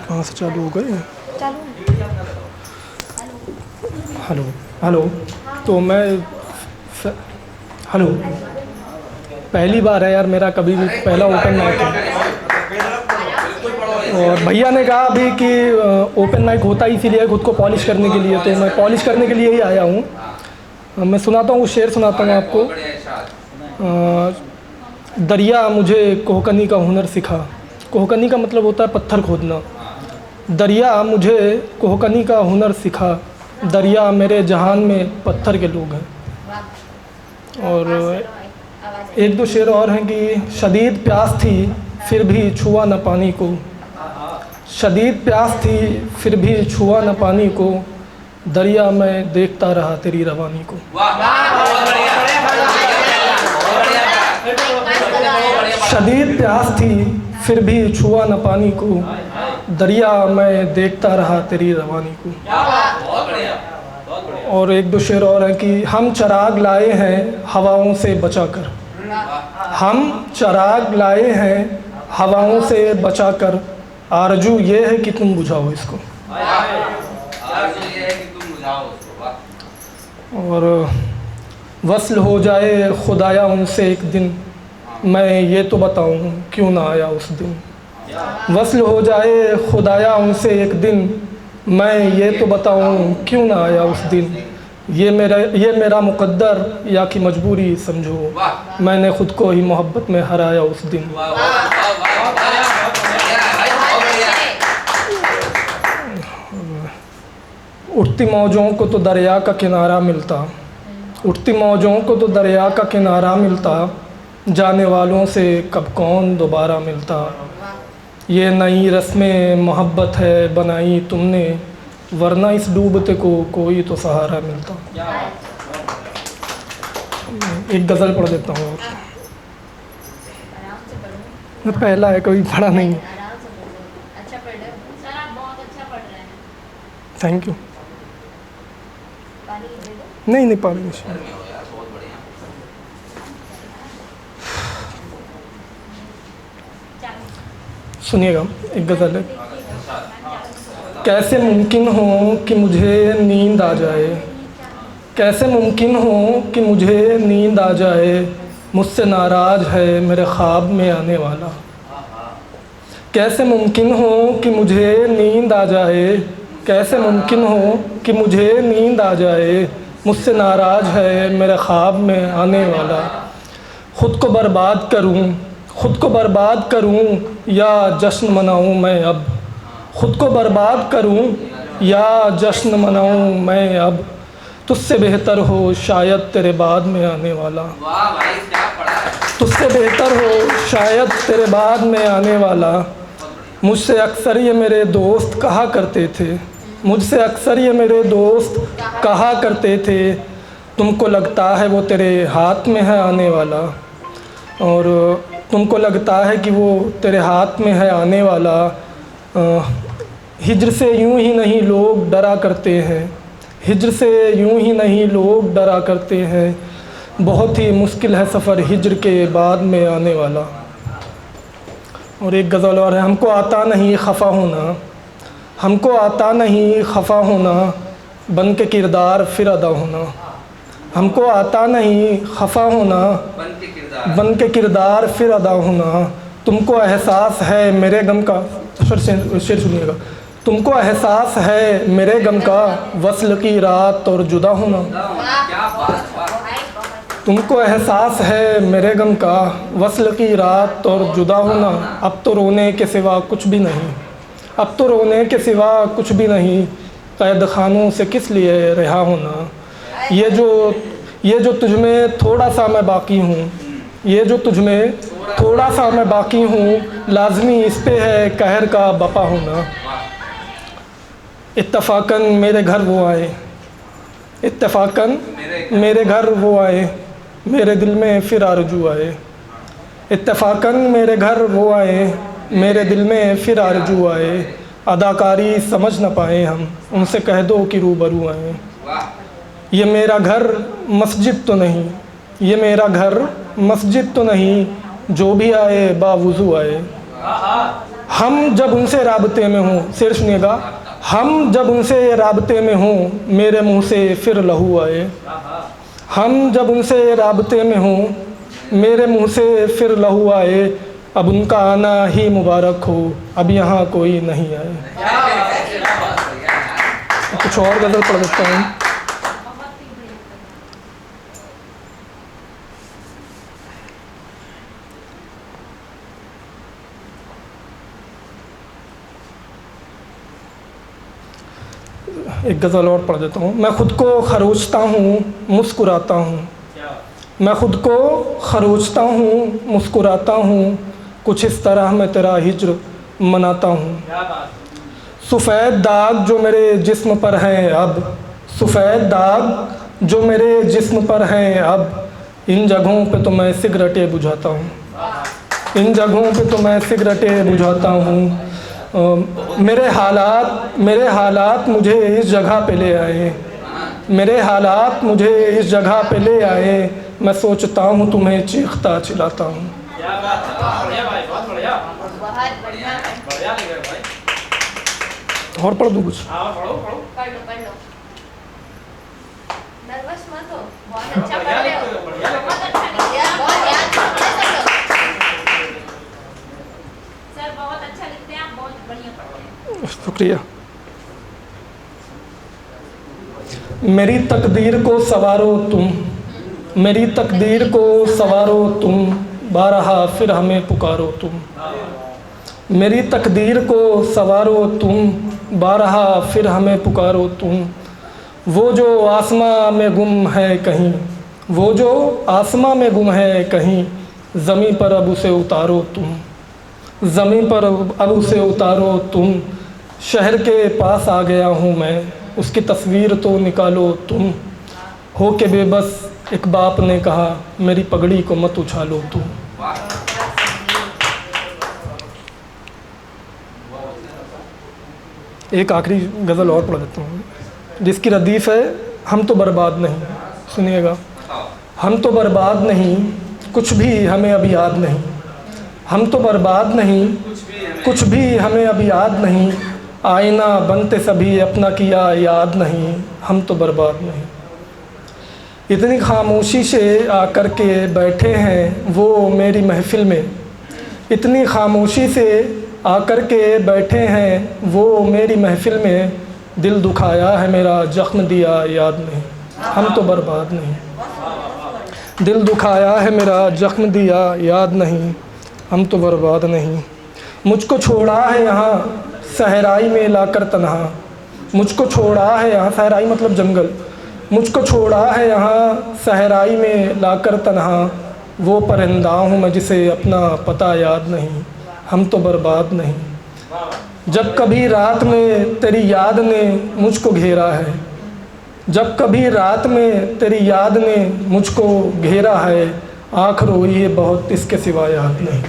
कहाँ से चालू हो गए? चालू। Hello hello. तो मैं हेलो, पहली बार है यार मेरा, कभी भी पहला ओपन माइक है। और भैया ने कहा अभी कि ओपन माइक होता ही इसीलिए खुद को पॉलिश करने के लिए, तो मैं पॉलिश करने के लिए ही आया हूँ। मैं सुनाता हूँ, शेर सुनाता हूँ आपको। दरिया मुझे कोहकनी का हुनर सिखा। कोहकनी का मतलब होता है पत्थर खोदना। दरिया मुझे कोहकनी का हुनर सिखा, दरिया मेरे जहान में पत्थर के लोग हैं। और एक दो शेर और हैं कि शदीद प्यास थी फिर भी छुआ न पानी को, शदीद प्यास थी फिर भी छुआ न पानी को, दरिया मैं देखता रहा तेरी रवानी को। शदीद प्यास थी फिर भी छुआ न पानी को, दरिया मैं देखता रहा तेरी रवानी को। और एक दो शेर और हैं कि हम चराग लाए हैं हवाओं से बचाकर, हम चराग लाए हैं हवाओं से बचाकर, आरजू ये है कि तुम बुझाओ इसको। और वस्ल हो जाए खुदाया उनसे एक दिन, मैं ये तो बताऊं क्यों ना आया उस दिन। वस्ल हो जाए खुदाया उनसे एक दिन, मैं ये तो बताऊं क्यों ना आया उस दिन। ये मेरा मुक़द्दर या कि मजबूरी समझो, मैंने ख़ुद को ही मोहब्बत में हराया उस दिन। उठती मौजों को तो दरिया का किनारा मिलता, उठती मौजों को तो दरिया का किनारा मिलता, जाने वालों से कब कौन दोबारा मिलता। ये नई रस्में मोहब्बत है बनाई तुमने, वरना इस डूबते को कोई तो सहारा मिलता। एक गज़ल पढ़ देता हूँ और पहला है, कभी पढ़ा नहीं। अच्छा पढ़ रहे हो सर, आप बहुत अच्छा पढ़ रहे हैं। Thank you. पानी दे दो। नहीं पानी नहीं। सुनिएगा, एक गज़ल है। कैसे मुमकिन हो कि मुझे नींद आ जाए, कैसे मुमकिन हो कि मुझे नींद आ जाए, मुझसे नाराज़ है मेरे ख्वाब में आने वाला। कैसे मुमकिन हो कि मुझे नींद आ जाए, कैसे मुमकिन हो कि मुझे नींद आ जाए, मुझसे नाराज़ है मेरे ख्वाब में आने वाला। ख़ुद को बर्बाद करूं, ख़ुद को बर्बाद करूं या जश्न मनाऊं मैं अब, ख़ुद को बर्बाद करूं या जश्न मनाऊं मैं अब, तुझसे बेहतर हो शायद तेरे बाद में आने वाला। तुझसे बेहतर हो शायद तेरे बाद में आने वाला। मुझसे अक्सर ये मेरे दोस्त कहा करते थे, मुझसे अक्सर ये मेरे दोस्त कहा करते थे, तुमको लगता है वो तेरे हाथ में है आने वाला। और तुमको लगता है कि वो तेरे हाथ में है आने वाला। हिज्र से यूं ही नहीं लोग डरा करते हैं, हिज्र से यूं ही नहीं लोग डरा करते हैं, बहुत ही मुश्किल है सफ़र हिज्र के बाद में आने वाला। और एक गज़ल और है। हमको आता नहीं खफ़ा होना, हमको आता नहीं खफ़ा होना, बन के किरदार फिर अदा होना। हमको आता नहीं खफ़ा होना, बन के किरदार फिर अदा होना। तुमको एहसास है मेरे गम का, शेर सुनिएगा। तुमको एहसास है मेरे गम का, वस्ल की रात और जुदा होना। तुमको एहसास है मेरे गम का, वस्ल की रात और जुदा होना। अब तो रोने के सिवा कुछ भी नहीं, अब तो रोने के सिवा कुछ भी नहीं, कैद खानों से किस लिए रिहा होना। ये जो तुझ में थोड़ा सा मैं बाकी हूँ, ये जो तुझ में थोड़ा सा मैं बाकी हूँ, लाजमी इस पे है कहर का बपा होना। इत्तफ़ाक़न मेरे घर वो आए, इत्तफ़ाक़न मेरे घर वो आए, मेरे दिल में फिर आरजू आए। इत्तफ़ाक़न मेरे घर वो आए, मेरे दिल में फिर आरजू आए। अदाकारी समझ न पाए हम, उनसे कह दो कि रूबरू आए। ये मेरा घर मस्जिद तो नहीं, ये मेरा घर मस्जिद तो नहीं, जो भी आए बावुज़ू आए। हम जब उनसे राबते में हों, शेर सुनिएगा, हम जब उनसे राबते में हों मेरे मुंह से फिर लहू आए। हम जब उनसे राबते में हों मेरे मुंह से फिर लहू आए, अब उनका आना ही मुबारक हो, अब यहाँ कोई नहीं आए। कुछ और गज़ल पढ़ देता हूँ। एक गज़ल और पढ़ देता हूँ। मैं ख़ुद को खरोचता हूँ मुस्कुराता हूँ, मैं ख़ुद को खरोचता हूँ मुस्कुराता हूँ, कुछ इस तरह मैं तेरा हिज्र मनाता हूँ। सफ़ेद दाग जो मेरे जिस्म पर हैं अब, सफ़ेद दाग जो मेरे जिस्म पर हैं अब, इन जगहों पे तो मैं सिगरेटें बुझाता हूँ, इन जगहों पे तो मैं सिगरेटें बुझाता हूँ। मेरे हालात मुझे इस जगह पे ले आए, मेरे हालात मुझे इस जगह पे ले आए, मैं सोचता हूँ तुम्हें चीखता चिल्लाता हूँ। और पढ़ दूँ कुछ? पढ़ लो। नर्वस मत हो, बहुत अच्छा पढ़ रहे हो, बहुत अच्छा लिखा, बहुत याद रखते हैं सर, बहुत अच्छा लिखते हैं आप, बहुत बढ़िया पढ़ते हैं। शुक्रिया। मेरी तकदीर को सवारो तुम, मेरी तकदीर को सवारो तुम, बारहा फिर हमें पुकारो तुम। मेरी तकदीर को सवारो तुम, बारहा फिर हमें पुकारो तुम। वो जो आसमां में गुम है कहीं, वो जो आसमां में गुम है कहीं, ज़मीं पर अब उसे उतारो तुम, ज़मीं पर अब उसे उतारो तुम। शहर के पास आ गया हूँ मैं, उसकी तस्वीर तो निकालो तुम। हो के बेबस एक बाप ने कहा, मेरी पगड़ी को मत उछालो तुम। एक आखिरी गज़ल और पढ़ देता हूँ, जिसकी रदीफ़ है, हम तो बर्बाद नहीं। सुनिएगा, हम तो बर्बाद नहीं, कुछ भी हमें अभी याद नहीं। हम तो बर्बाद नहीं, कुछ भी हमें अभी याद नहीं। आईना बनते सभी अपना किया याद नहीं, हम तो बर्बाद नहीं। इतनी खामोशी से आकर के बैठे हैं वो मेरी महफ़िल में, इतनी खामोशी से आकर के बैठे हैं वो मेरी महफ़िल में। दिल दुखाया है मेरा, ज़ख्म दिया याद नहीं, हम तो बर्बाद नहीं। दिल दुखाया है मेरा, ज़ख्म दिया याद नहीं, हम तो बर्बाद नहीं। मुझको छोड़ा है यहाँ सहराई में लाकर तन्हा, मुझको छोड़ा है यहाँ, सहराई मतलब जंगल, मुझको छोड़ा है यहाँ सहराई में लाकर तन्हा। वो परिंदा हूँ मैं जिसे अपना पता याद नहीं, हम तो बर्बाद नहीं। जब कभी रात में तेरी याद ने मुझको घेरा है, जब कभी रात में तेरी याद ने मुझको घेरा है, आँख रोई है बहुत इसके सिवा याद नहीं।